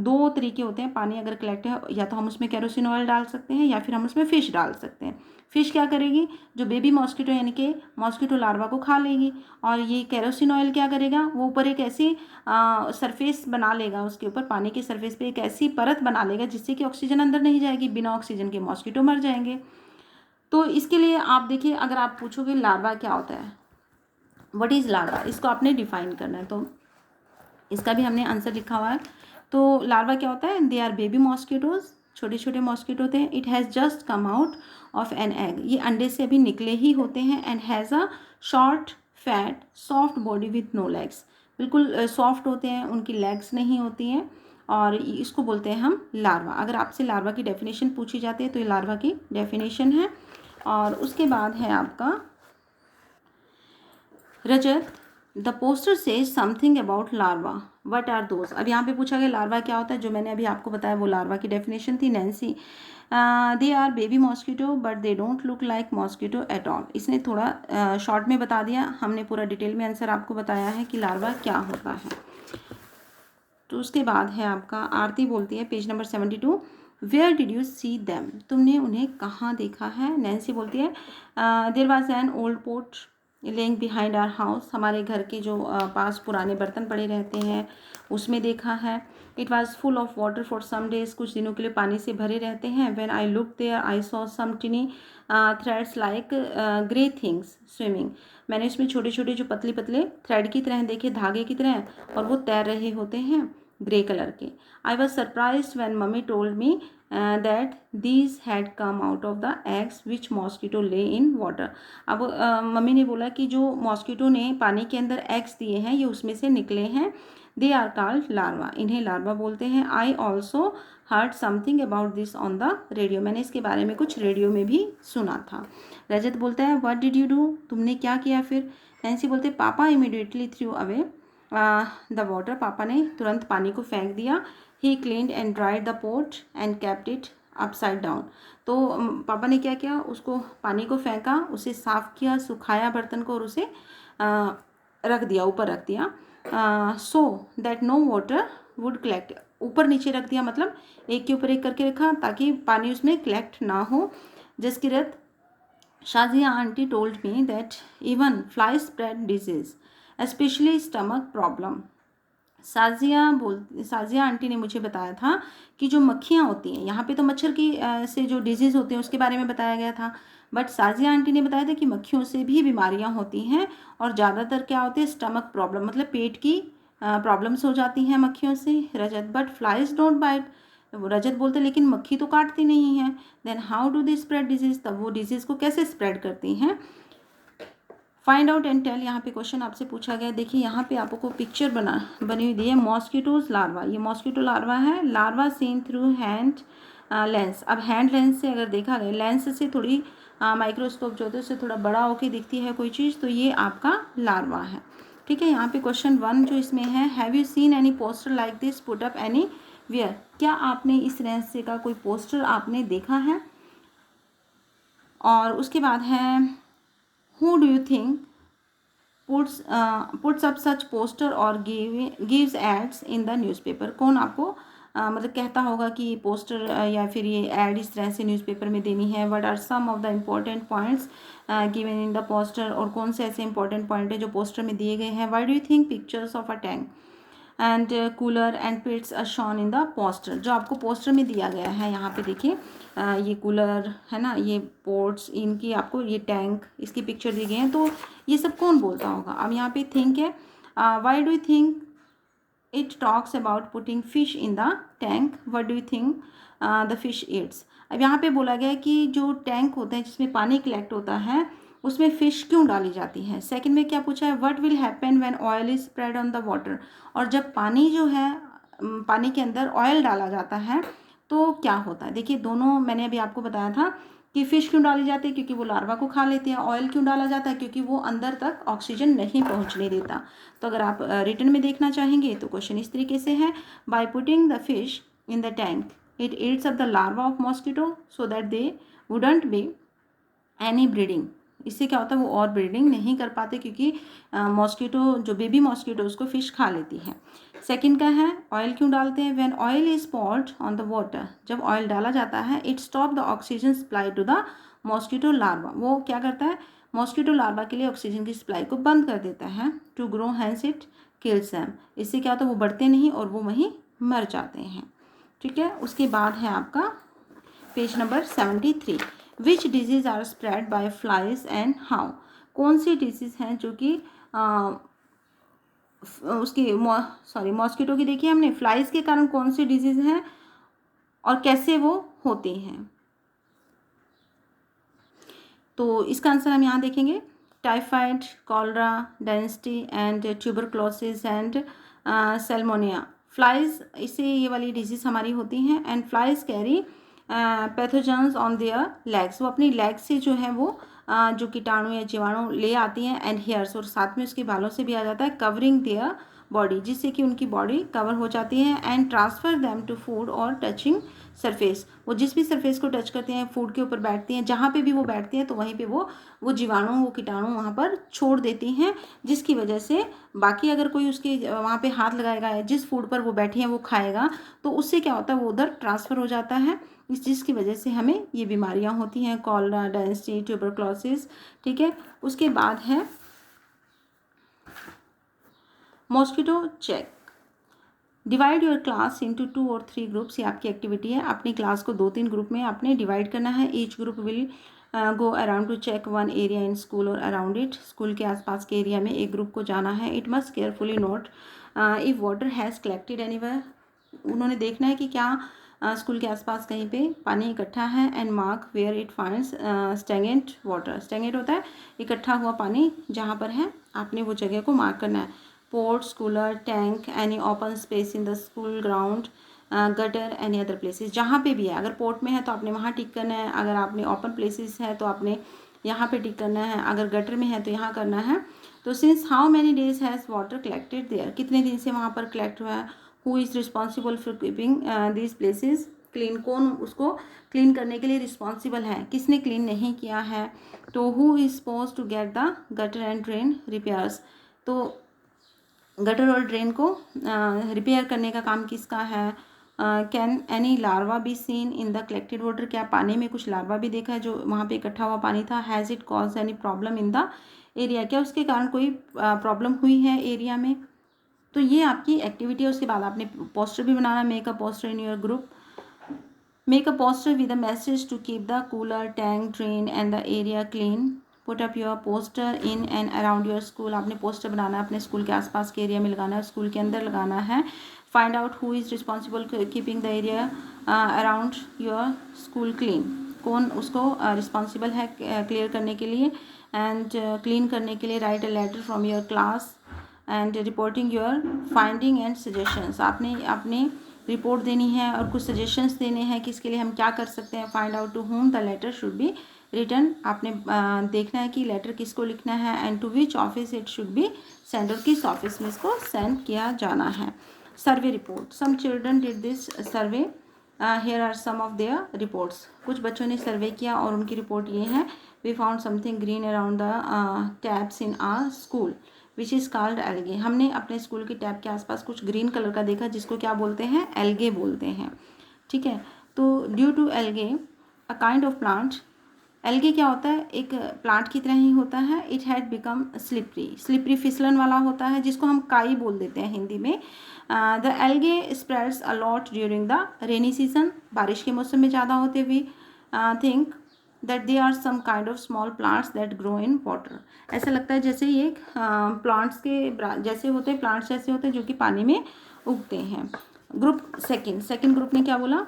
A: दो तरीके होते हैं, पानी अगर कलेक्ट है, या तो हम उसमें केरोसिन ऑयल डाल सकते हैं या फिर हम उसमें फ़िश डाल सकते हैं। फ़िश क्या करेगी, जो बेबी मॉस्किटो यानी कि मॉस्किटो लार्वा को खा लेगी, और ये केरोसिन ऑयल क्या करेगा, वो ऊपर एक ऐसी सरफेस बना लेगा, उसके ऊपर पानी की सरफेस पे एक ऐसी परत बना लेगा जिससे कि ऑक्सीजन अंदर नहीं जाएगी, बिना ऑक्सीजन के मॉस्किटो मर जाएंगे। तो इसके लिए आप देखिए, अगर आप पूछोगे लार्वा क्या होता है, व्हाट इज़ लार्वा, इसको आपने डिफाइन करना है, तो इसका भी हमने आंसर लिखा हुआ है। तो लार्वा क्या होता है, दे आर बेबी मॉस्किटोज, छोटे छोटे मॉस्किटो होते हैं। It has just come out of an egg, ये अंडे से अभी निकले ही होते हैं। And has a short fat soft body with no legs, बिल्कुल सॉफ्ट होते हैं, उनकी लेग्स नहीं होती हैं, और इसको बोलते हैं हम लार्वा। अगर आपसे लार्वा की डेफिनेशन पूछी जाती है तो ये लार्वा की डेफिनेशन है। और उसके बाद है आपका Rajat, the poster says something about larva, what are those. अब यहाँ पे पूछा गया लार्वा क्या होता है, जो मैंने अभी आपको बताया वो लार्वा की डेफिनेशन थी। Nancy, they are baby mosquito but they don't look like mosquito at all. इसने थोड़ा शॉर्ट में बता दिया, हमने पूरा डिटेल में आंसर आपको बताया है कि लार्वा क्या होता है। तो उसके बाद है आपका आरती बोलती है, page number 72, where did you see them, तुमने उन्हें कहाँ देखा है। नैन्सी बोलती है, there was an old pot lying behind our house, हमारे घर के जो पास पुराने बर्तन पड़े रहते हैं उसमें देखा है। It was full of water for some days, कुछ दिनों के लिए पानी से भरे रहते हैं। When I look there I saw some tiny threads like grey things swimming, मैंने उसमें छोटे छोटे जो पतले पतले थ्रेड की तरह देखे, धागे की तरह, और वो तैर रहे होते हैं ग्रे कलर के। I was surprise when mummy told me that these had come out of the eggs which mosquito ले इन वाटर। अब मम्मी ने बोला कि जो मॉस्किटो ने पानी के अंदर एग्स दिए हैं ये उसमें से निकले हैं। दे आर कॉल्ड लार्वा, इन्हें लार्वा बोलते हैं। I also heard something about this on the radio, मैंने इसके बारे में कुछ रेडियो में भी सुना था। रजत बोलता है, व्हाट डिड यू डू, तुमने क्या किया फिर। नैन्सी बोलते, papa immediately threw away the water, पापा ने तुरंत पानी को फेंक दिया। He cleaned and dried the pot and kept it upside down, तो पापा ने क्या किया, उसको पानी को फेंका, उसे साफ़ किया, सुखाया बर्तन को, और उसे रख दिया, ऊपर रख दिया। So that no water would collect, ऊपर नीचे रख दिया, मतलब एक के ऊपर एक करके रखा ताकि पानी उसमें कलेक्ट ना हो। Jaskirat, Shazia aunty told me that even fly spread disease specially stomach problem. Sajiya aunty ने मुझे बताया था कि जो मक्खियाँ होती हैं, यहाँ पे तो मच्छर की से जो डिजीज़ होते हैं उसके बारे में बताया गया था, बट साजिया आंटी ने बताया था कि मक्खियों से भी बीमारियाँ होती हैं, और ज़्यादातर क्या होती है, स्टमक प्रॉब्लम, मतलब पेट की प्रॉब्लम्स हो जाती हैं मक्खियों से। Rajat, but flies don't bite, Rajat बोलते लेकिन मक्खी तो काटती नहीं है। Then how do they spread disease, तब वो डिजीज़ को कैसे स्प्रेड करती हैं। फाइंड आउट एंड टेल, यहाँ पे क्वेश्चन आपसे पूछा गया। देखिए यहाँ पे आपको पिक्चर बनी हुई दी है, मॉस्किटोज लार्वा, ये मॉस्किटो लार्वा है। Larva seen through hand lens, अब हैंड लेंस से अगर देखा गया, लेंस से थोड़ी माइक्रोस्कोप जो होता है उससे थोड़ा बड़ा होकर दिखती है कोई चीज़, तो ये आपका लार्वा है। ठीक है, यहाँ पे क्वेश्चन 1 जो इसमें है, have you seen any poster like this put up anywhere, क्या आपने इस रेंज से का कोई पोस्टर आपने देखा है। और उसके बाद है who do you think puts up such poster और gives ads in the newspaper. कौन आपको मतलब कहता होगा कि पोस्टर या फिर ये एड इस तरह से न्यूज़पेपर में देनी है। What are some of the important points given in the poster, और कौन से ऐसे इंपॉर्टेंट पॉइंट है जो पोस्टर में दिए गए हैं। Why do you think pictures of a tank and cooler and pits are shown in the poster. जो आपको पोस्टर में दिया गया है, यहाँ पे देखिए ये कूलर है ना, ये पोर्ट्स, इनकी आपको ये टैंक, इसकी पिक्चर दी गई है। तो ये सब कौन बोलता होगा। अब यहाँ पे थिंक है, why do you think it talks about putting fish in the tank, what do you think the fish Yeats. अब यहाँ पे बोला गया है कि जो टैंक होते हैं जिसमें पानी कलेक्ट होता है उसमें फ़िश क्यों डाली जाती है। सेकंड में क्या पूछा है, what will happen when oil is spread on the water. और जब पानी जो है पानी के अंदर ऑयल डाला जाता है तो क्या होता है। देखिए दोनों मैंने अभी आपको बताया था कि फ़िश क्यों डाली जाती है, क्योंकि वो लार्वा को खा लेते हैं। ऑयल क्यों डाला जाता है, क्योंकि वो अंदर तक ऑक्सीजन नहीं पहुंचने देता। तो अगर आप रिटर्न में देखना चाहेंगे तो क्वेश्चन इस तरीके से है, by putting the fish in the tank it eats up the larva of mosquito so that they wouldn't be any breeding. इससे क्या होता है, वो और ब्रीडिंग नहीं कर पाते, क्योंकि मॉस्किटो जो बेबी मॉस्किटो उसको फिश खा लेती है। सेकंड का है, ऑयल क्यों डालते हैं, when oil is poured on the water. जब ऑयल डाला जाता है it stop the oxygen supply to the mosquito larva. वो क्या करता है, मॉस्किटो लार्वा के लिए ऑक्सीजन की सप्लाई को बंद कर देता है। To grow hence it kills them. इससे क्या होता है, वो बढ़ते नहीं और वो वहीं मर जाते हैं। ठीक है, उसके बाद है आपका page number 73, which disease are spread by flies and how. कौन सी डिजीज़ हैं जो कि उसकी मॉस्किटो की देखिए हमने, फ्लाइज के कारण कौन सी डिजीज़ हैं और कैसे वो होती हैं। तो इसका आंसर हम यहाँ देखेंगे, typhoid, cholera, density and tuberculosis and salmonella. Flies, इससे ये वाली डिजीज़ हमारी होती हैं। And flies carry pathogens on their legs. वो अपनी लेग से जो है वो जो कीटाणु या जीवाणु ले आती हैं। एंड हेयर्स, और साथ में उसके बालों से भी आ जाता है। कवरिंग देयर बॉडी, जिससे कि उनकी बॉडी कवर हो जाती है। And transfer them to food or touching surface. वो जिस भी सरफेस को टच करती हैं, फूड के ऊपर बैठती हैं, जहाँ पे भी वो बैठती हैं तो वहीं पे वो जीवाणु, वो कीटाणु वहाँ पर छोड़ देती हैं, जिसकी वजह से बाकी अगर कोई उसके वहाँ पे हाथ लगाएगा या जिस फूड पर वो बैठी हैं वो खाएगा तो उससे क्या होता है, वो उधर ट्रांसफ़र हो जाता है, इस चीज़ की वजह से हमें ये बीमारियाँ होती हैं, कॉलरा, डेंसिटी, ट्यूबरक्लोसिस। ठीक है, उसके बाद है mosquito check. Divide your class into 2 or 3 groups. ये आपकी एक्टिविटी है, अपनी क्लास को 2-3 ग्रुप में आपने डिवाइड करना है। Each group will go around to check one area in school और अराउंड इट। स्कूल के आसपास के एरिया में एक ग्रुप को जाना है। It must carefully note if water has collected anywhere. उन्होंने देखना है कि क्या स्कूल के आसपास कहीं पे पानी इकट्ठा है। And mark where it finds stagnant water. Stagnant होता है इकट्ठा हुआ पानी, जहाँ पर है आपने वो जगह को मार्क करना है। Ports, cooler, tank, any open space in the school ground, gutter, any other places. जहाँ पे भी है, अगर पोर्ट में है तो आपने वहाँ टिक करना है, अगर आपने ओपन प्लेसेस है तो आपने यहाँ पे टिक करना है, अगर गटर में है तो यहाँ करना है। तो since how many days has water collected there, कितने दिन से वहाँ पर कलेक्ट हुआ है। Who is responsible for keeping this places clean, कौन उसको क्लीन करने के लिए रिस्पॉन्सिबल है, किसने क्लीन नहीं किया है। तो who is suppose to get the gutter and drain repairs. तो गटर और ड्रेन को रिपेयर करने का काम किसका है। Can any larva be seen in the collected water. क्या पानी में कुछ लार्वा भी देखा है जो वहाँ पे इकट्ठा हुआ पानी था। Has it cause any problem in the area, क्या उसके कारण कोई प्रॉब्लम हुई है एरिया में। तो ये आपकी एक्टिविटी है। उसके बाद आपने पोस्टर भी बनाना, make a poster in your group. Make a poster with a message to keep the cooler, tank, drain and the area clean. Put up your poster in and around your school. आपने पोस्टर बनाना है, अपने स्कूल के आसपास के एरिया में लगाना है, स्कूल के अंदर लगाना है। Find out who is responsible keeping the area around your school clean. कौन उसको रिस्पॉन्सिबल है क्लियर करने के लिए एंड क्लीन करने के लिए। Write a letter from your class and reporting your finding and suggestions. आपने अपने रिपोर्ट देनी है और कुछ सजेशंस देने हैं कि इसके लिए हम क्या कर सकते हैं। Find out to whom the letter should be return. आपने देखना है कि लेटर किसको लिखना है। And to which office it should be send, और किस ऑफिस में इसको सेंड किया जाना है। Survey report, some children did this survey here are some of their reports. कुछ बच्चों ने सर्वे किया और उनकी रिपोर्ट ये है, we found something green around the taps in our school which is called algae. हमने अपने स्कूल की टैप के आसपास कुछ ग्रीन कलर का देखा जिसको क्या बोलते हैं, एल्गे बोलते हैं। ठीक है, तो due to algae a kind of plant, algae क्या होता है, एक प्लांट की तरह ही होता है। It had become slippery, slippery फिसलन वाला होता है जिसको हम काई बोल देते हैं हिंदी में। The algae spreads a lot during the rainy season, बारिश के मौसम में ज़्यादा होते हुए think that they are some kind of small plants that grow in water. ऐसा लगता है जैसे ये प्लांट्स के जैसे होते हैं, प्लांट्स जैसे होते हैं जो कि पानी में उगते हैं। ग्रुप सेकेंड ग्रुप ने क्या बोला,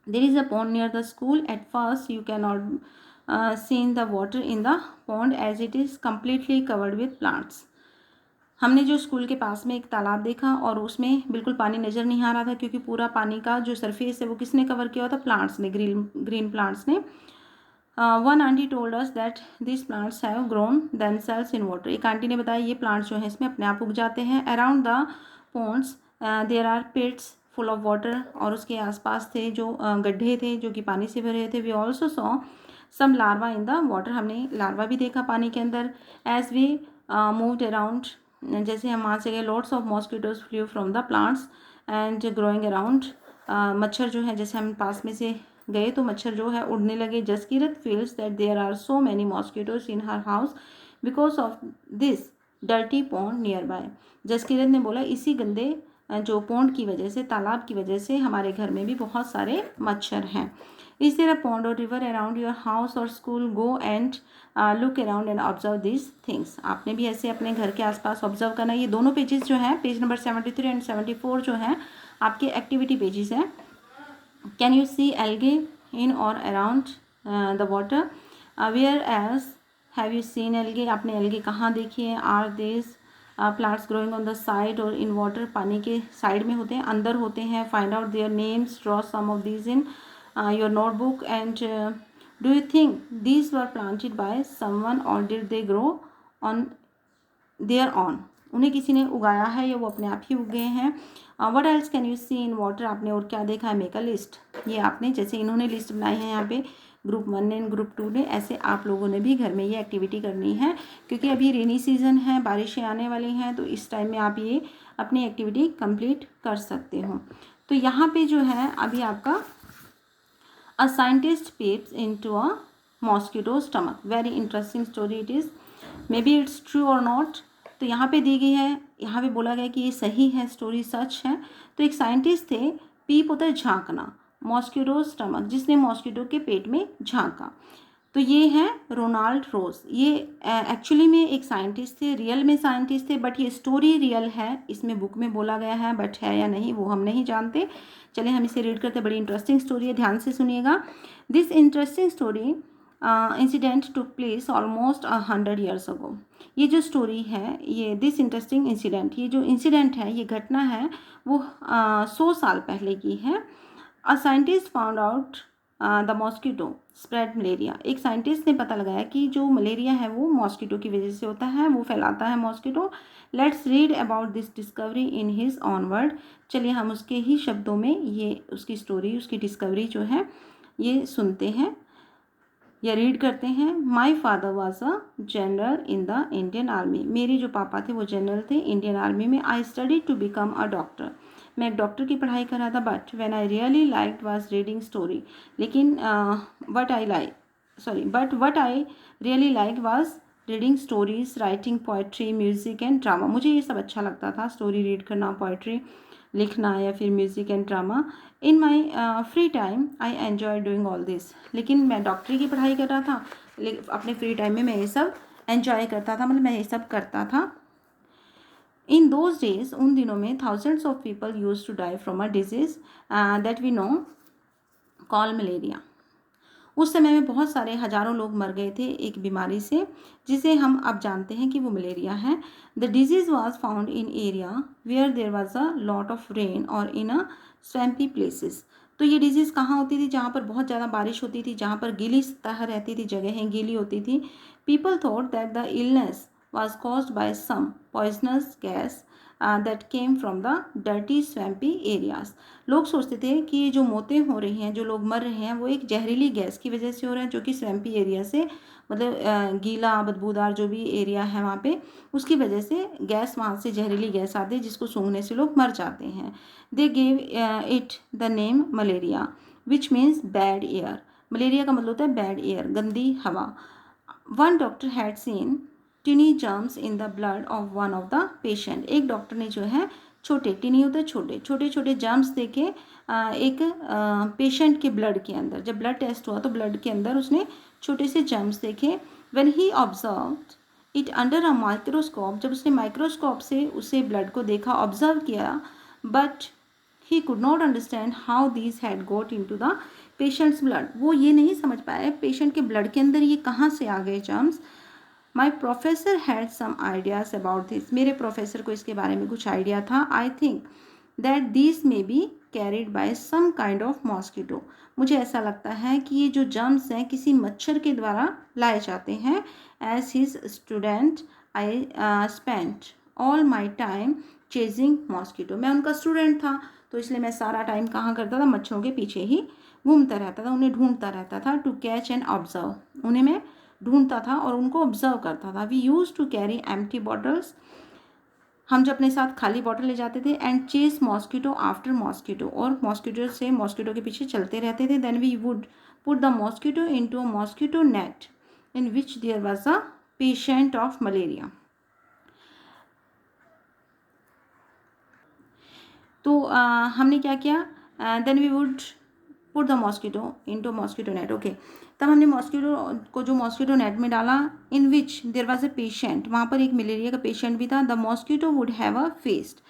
A: there is a pond near the school. At first you cannot see the water in the pond as it is completely covered with plants. हमने जो स्कूल के पास में एक तालाब देखा और उसमें बिल्कुल पानी नज़र नहीं आ रहा था क्योंकि पूरा पानी का जो सरफेस है वो किसने कवर किया हुआ था, प्लांट्स ने, ग्रीन प्लांट्स ने। One aunty told us that this plants have grown themselves in water. एक आंटी ने बताया ये प्लांट्स जो हैं इसमें अपने आप उग जाते हैं। Around the ponds there are pits full of water, और उसके आसपास थे जो गड्ढे थे जो कि पानी से भरे थे। We also saw some larva in the water, हमने लार्वा भी देखा पानी के अंदर। एज वी मूव्ड अराउंड, जैसे हम वहाँ से गए, lots of mosquitoes flu from the plants and growing around. मच्छर जो है, जैसे हम पास में से गए तो मच्छर जो है उड़ने लगे। Jaskirat feels that there are so many mosquitoes in her house because of this dirty pond nearby. Jaskirat ने बोला इसी गंदे जो पॉन्ड की वजह से, तालाब की वजह से हमारे घर में भी बहुत सारे मच्छर हैं। इज देयर अ पॉन्ड और रिवर अराउंड योर हाउस और school, go and look around and observe this things. आपने भी ऐसे अपने घर के आसपास ऑब्जर्व करना। ये दोनों पेजेस जो हैं, पेज नंबर 73 एंड 74 जो हैं आपके एक्टिविटी पेजेस हैं। Can you see algae in और around the water, where else have you seen algae, आपने एल्गे कहाँ देखी है। Are this plants growing on the side और इन वाटर, पानी के साइड में होते हैं, अंदर होते हैं। Find out their names, draw some of these in your notebook and do you think these were planted by someone or did they grow on their own, उन्हें किसी ने उगाया है या वो अपने आप ही उग गए हैं। What else can you see in water, आपने और क्या देखा है। मेक अ लिस्ट, ये आपने, जैसे इन्होंने लिस्ट बनाई है यहाँ पे ग्रुप 1 ने, ग्रुप 2 ने, ऐसे आप लोगों ने भी घर में ये एक्टिविटी करनी है क्योंकि अभी रेनी सीजन है, बारिशें आने वाली हैं, तो इस टाइम में आप ये अपनी एक्टिविटी कंप्लीट कर सकते हो। तो यहाँ पे जो है अभी आपका a scientist peeps into a mosquito stomach, very interesting story it is, may be it's true और नॉट। तो यहाँ पे दी गई है, यहाँ पे बोला गया कि ये सही है, स्टोरी सच है। तो एक साइंटिस्ट थे, पीप होता है झांकना, मॉस्किटो स्टमक, जिसने मॉस्किटो के पेट में झांका। तो ये है रोनाल्ड रोज। ये एक्चुअली में एक साइंटिस्ट थे, रियल में साइंटिस्ट थे, बट ये स्टोरी रियल है, इसमें बुक में बोला गया है, बट है या नहीं वो हम नहीं जानते। चलिए हम इसे रीड करते, बड़ी इंटरेस्टिंग स्टोरी है, ध्यान से सुनिएगा। This interesting story incident took place almost 100 years अगो। ये जो स्टोरी है, ये दिस इंटरेस्टिंग इंसिडेंट, ये जो इंसिडेंट है, ये घटना है, वो 100 साल पहले की है। A scientist found out the mosquito spread malaria. एक साइंटिस्ट ने पता लगाया कि जो मलेरिया है वो मॉस्किटो की वजह से होता है, वो फैलाता है mosquito. Let's read about this discovery in his on word. चलिए हम उसके ही शब्दों में ये उसकी स्टोरी, उसकी डिस्कवरी जो है ये सुनते हैं या रीड करते हैं। My father was a general in the Indian army. मेरे जो पापा थे वो जनरल थे इंडियन आर्मी में। I study to become a doctor. मैं एक डॉक्टर की पढ़ाई कर रहा था। But when I really liked was reading story. लेकिन but what I really like was reading stories, writing poetry, music and drama. मुझे ये सब अच्छा लगता था, स्टोरी रीड करना, पोइट्री लिखना या फिर music and drama. In my free time I enjoy doing all this. लेकिन मैं डॉक्टरी की पढ़ाई कर रहा था, लेकिन अपने फ्री टाइम में मैं ये सब एन्जॉय करता था, मतलब मैं ये सब करता था। इन दोज डेज, उन दिनों में, thousands of people use to die from a disease that we know call malaria. उस समय में बहुत सारे हजारों लोग मर गए थे एक बीमारी से जिसे हम अब जानते हैं कि वो मलेरिया है। The disease was found in area where there was a lot of rain और इन अ स्वैम्पी प्लेसेस। तो ये डिजीज़ कहाँ होती थी? जहाँ पर बहुत ज़्यादा बारिश होती थी, जहाँ पर गीली सतह रहती थी, जगहें गीली होती थी। People thought that the illness was caused by some poisonous gas that came from the dirty swampy areas. लोग सोचते थे कि ये जो मौतें हो रही हैं, जो लोग मर रहे हैं, वो एक जहरीली गैस की वजह से हो रहा है, जो कि स्वैम्पी एरिया से, मतलब गीला बदबूदार जो भी एरिया है वहाँ पे, उसकी वजह से गैस, वहाँ से जहरीली गैस आती है जिसको सूंघने से लोग मर जाते हैं। They gave it the name malaria which means bad air. Malaria का मतलब होता है बैड एयर, गंदी हवा। One doctor had seen टिनी germs in the blood of one of the patient. एक डॉक्टर ने जो है छोटे, टिनी होते छोटे छोटे छोटे जर्म्स देखे एक पेशेंट के ब्लड के अंदर। जब ब्लड टेस्ट हुआ तो ब्लड के अंदर उसने छोटे से जर्म्स देखे। When he observed it under a microscope, जब उसने माइक्रोस्कोप से उसे ब्लड को देखा, ऑब्जर्व किया, but he could not understand how these had got into the patients blood. वो ये नहीं समझ पाए पेशेंट के ब्लड के अंदर ये कहाँ से आ गए germs. My professor had some ideas about this. मेरे प्रोफेसर को इसके बारे में कुछ आइडिया था। I think that this may be carried by some kind of mosquito. मुझे ऐसा लगता है कि ये जो जर्म्स हैं किसी मच्छर के द्वारा लाए जाते हैं। As his student I spent all my time chasing mosquito. मैं उनका स्टूडेंट था तो इसलिए मैं सारा टाइम कहाँ करता था, मच्छरों के पीछे ही घूमता रहता था, उन्हें ढूंढता रहता था। टू कैच एंड ऑब्जर्व, उन्हें मैं ढूंढता था और उनको ऑब्जर्व करता था। We use to carry empty bottles, हम जब अपने साथ खाली बॉटल ले जाते थे। And chase mosquito after mosquito, और मॉस्किटो से मॉस्किटो के पीछे चलते रहते थे। Then we would put the mosquito into a mosquito net in which there was a patient of malaria. तो हमने क्या किया, then we would put the mosquito into mosquito net. Okay, तब हमने मॉस्किटो को जो मॉस्किटो नेट में डाला, in which there was a patient, वहाँ पर एक मलेरिया का पेशेंट भी था। The mosquito would have a feast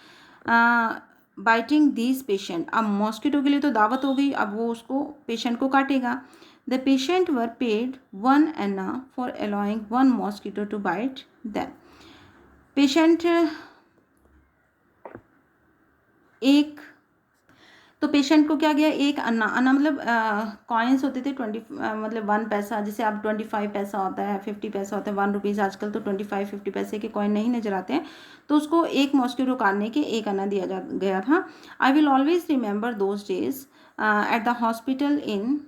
A: biting this patient. अब मॉस्किटो के लिए तो दावत हो गई, अब वो उसको पेशेंट को काटेगा। The patient were paid 1 anna for allowing 1 mosquito to bite them. Patient एक, तो पेशेंट को क्या गया, एक अन्ना, अन्ना मतलब कॉइन्स होते थे 20, मतलब 1 पैसा, जैसे अब 25 पैसा होता है, 50 पैसा होता है, 1 रुपीज़। आजकल तो 25-50 पैसे के कॉइन नहीं नजर आते हैं। तो उसको एक मॉस्किटो काटने के एक अन्ना दिया गया था। I will always remember those days at the hospital in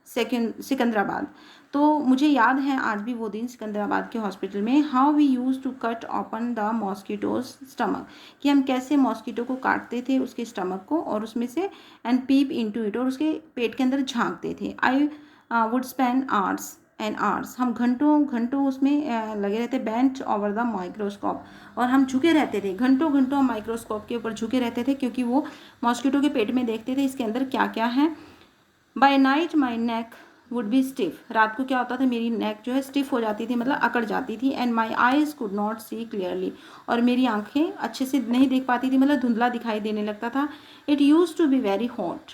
A: Secunderabad. तो मुझे याद है आज भी वो दिन सिकंदराबाद के हॉस्पिटल में। How we use to cut open the mosquitoes stomach, कि हम कैसे मॉस्किटो को काटते थे उसके स्टमक को और उसमें से, एंड पीप इनटू इट, और उसके पेट के अंदर झांकते थे। I would spend hours and hours, हम घंटों घंटों उसमें लगे रहते, बेंट ओवर द माइक्रोस्कोप, और हम झुके रहते थे, घंटों घंटों माइक्रोस्कोप के ऊपर झुके रहते थे, क्योंकि वो मॉस्किटो के पेट में देखते थे इसके अंदर क्या क्या है। By night my neck would be stiff, रात को क्या होता था, मेरी नेक जो है स्टिफ हो जाती थी, मतलब अकड़ जाती थी। And my eyes could not see clearly, और मेरी आंखें अच्छे से नहीं देख पाती थी, मतलब धुंधला दिखाई देने लगता था। It use to be very hot,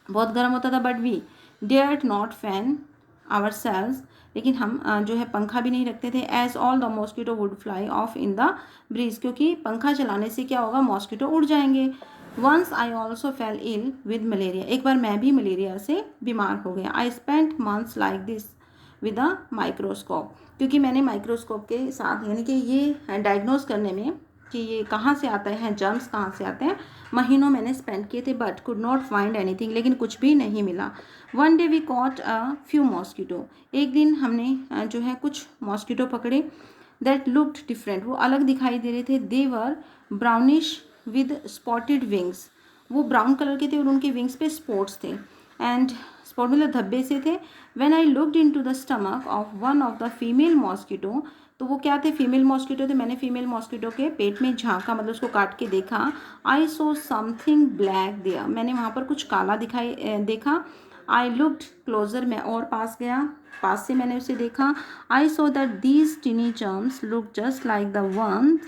A: बहुत गर्म होता था। But we dared not fan our selves, लेकिन हम जो है पंखा भी नहीं रखते थे। As all the mosquito would fly off in the breeze, क्योंकि पंखा चलाने से क्या होगा, मॉस्किटो उड़ जाएंगे। Once I also fell ill with malaria, एक बार मैं भी मलेरिया से बीमार हो गया। I spent months like this with a microscope, क्योंकि मैंने माइक्रोस्कोप के साथ, यानी कि ये डायग्नोज करने में कि ये कहाँ से आता है, जर्म्स कहाँ से आते हैं, महीनों मैंने स्पेंड किए थे। But could not find anything, लेकिन कुछ भी नहीं मिला। One day we caught a few mosquito, एक दिन हमने जो है कुछ मॉस्किटो पकड़े। दैट लुक्ड डिफरेंट, वो अलग दिखाई दे रहे थे। दे वर ब्राउनिश विद स्पॉटेड विंग्स, वो ब्राउन कलर के थे और उनके विंग्स पे स्पॉट्स थे। एंड स्पॉट मतलब धब्बे से थे। When I looked into the stomach of one of the female mosquito, तो वो क्या थे, फीमेल मॉस्किटो थे। मैंने फीमेल मॉस्किटो के पेट में झांका, मतलब उसको काट के देखा। I so something black there, मैंने वहाँ पर कुछ काला दिखाई देखा। आई लुक्ड क्लोजर, मैं और पास गया, पास से मैंने उसे देखा। I saw that these tiny germs look just like the one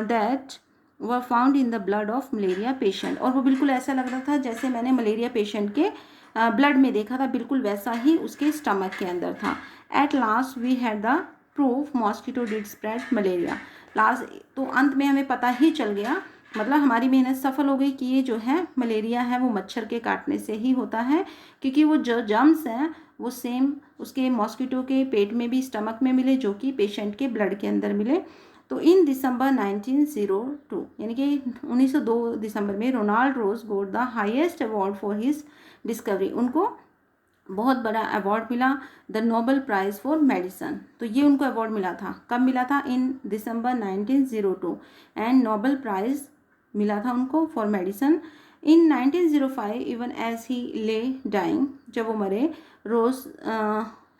A: that were found in the blood of malaria patient, और वो बिल्कुल ऐसा लग रहा था जैसे मैंने मलेरिया पेशेंट के ब्लड में देखा था, बिल्कुल वैसा ही उसके स्टमक के अंदर था। At last we had the proof mosquito did spread malaria, last तो अंत में हमें पता ही चल गया, मतलब हमारी मेहनत सफल हो गई कि ये जो है मलेरिया है वो मच्छर के काटने से ही होता है, क्योंकि वो जो जर्म्स हैं वो सेम उसके मॉस्किटो के पेट में भी, स्टमक में मिले, जो कि पेशेंट के ब्लड के अंदर मिले। तो इन दिसंबर 1902 यानी कि 1902 दिसंबर में Ronald Ross got the highest award for his discovery, उनको बहुत बड़ा अवार्ड मिला, the Nobel prize for medicine. तो ये उनको अवार्ड मिला था, कब मिला था? In December 1902, and Nobel prize मिला था उनको for medicine. In 1905 even as he lay dying, जब वो मरे, Ross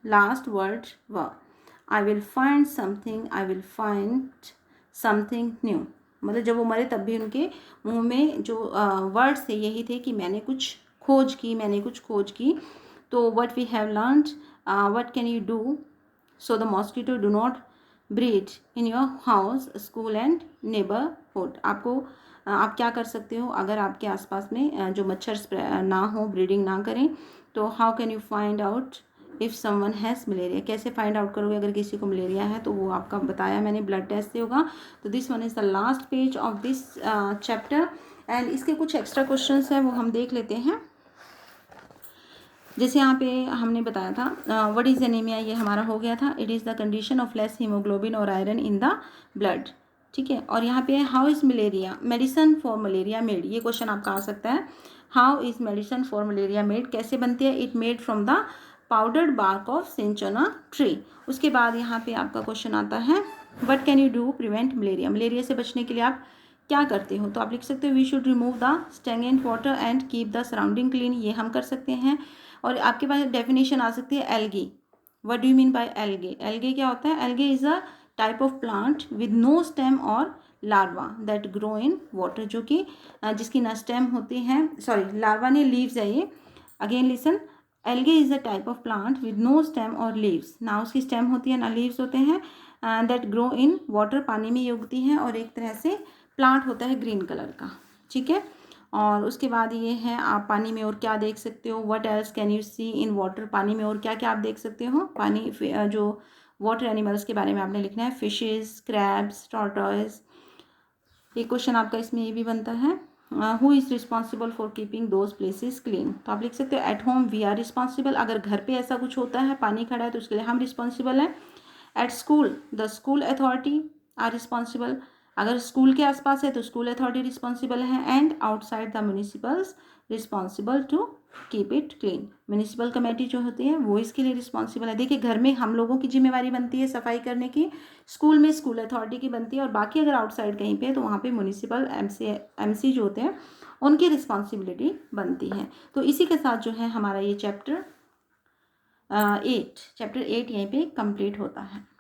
A: last word were I will find something new. मतलब जब वो मरे तब भी उनके मुंह में जो वर्ड्स थे यही थे कि मैंने कुछ खोज की। तो what we have learned, what can you do so the mosquito do not breed in your house, school and neighborhood। आप क्या कर सकते हो अगर आपके आसपास में जो मच्छर ना हो, ब्रीडिंग ना करें, तो how can you find out if someone has malaria, कैसे फाइंड आउट करोगे अगर किसी को मलेरिया है? तो वो आपका बताया मैंने, ब्लड टेस्ट से होगा। तो this one is the last page of this chapter, and इसके कुछ एक्स्ट्रा क्वेश्चंस हैं वो हम देख लेते हैं। जैसे यहाँ पे हमने बताया था व्हाट इज़ एनीमिया, ये हमारा हो गया था। It is the condition of less haemoglobin और आयरन इन द ब्लड, ठीक है। और यहाँ पे how is malaria medicine for malaria made, ये क्वेश्चन आपका आ सकता है। How is medicine for malaria made, कैसे बनती है? It made from the powdered bark of cinchona tree. उसके बाद यहाँ पे आपका क्वेश्चन आता है what can you do prevent malaria, malaria से बचने के लिए आप क्या करते हो? तो आप लिख सकते हो we should remove the stagnant water and keep the surrounding clean, ये हम कर सकते हैं। और आपके पास डेफिनेशन आ सकती है algae, what do you mean by algae? Algae क्या होता है? Algae is a type of plant with no stem or larva that grow in water, जो कि जिसकी ना स्टेम होती है, सॉरी लार्वा ने लीव्स है ये। Again listen, algae is a type of plant with no stem और लीव्स, ना उसकी स्टेम होती है ना लीव्स होते हैं, दैट ग्रो इन वाटर, पानी में ये उगती हैं, और एक तरह से प्लांट होता है ग्रीन कलर का, ठीक है। और उसके बाद ये है आप पानी में और क्या देख सकते हो, what else can you see in water, पानी में और क्या क्या आप देख सकते हो? पानी जो वाटर एनिमल्स के बारे में आपने लिखना है, फिशेस, क्रैब्स, टॉर्टॉइस। एक क्वेश्चन आपका इसमें ये भी बनता है who is responsible for keeping those places clean, तो आप लिख सकते हो at home we are responsible, अगर घर पे ऐसा कुछ होता है, पानी खड़ा है, तो उसके लिए हम रिस्पॉन्सिबल हैं। At school the school authority are responsible, अगर स्कूल के आसपास है तो स्कूल अथॉरिटी रिस्पॉन्सिबल है। And outside the municipals responsible to keep it clean, municipal committee जो होती है वो इसके लिए रिस्पॉन्सिबल है। देखिए घर में हम लोगों की जिम्मेवारी बनती है सफाई करने की, स्कूल में स्कूल अथॉरिटी की बनती है, और बाकी अगर आउटसाइड कहीं पे है तो वहाँ पे म्यूनिसिपल एमसी जो होते हैं उनकी रिस्पॉन्सिबिलिटी बनती है। तो इसी के साथ जो है हमारा ये चैप्टर 8 यहीं पे कंप्लीट होता है।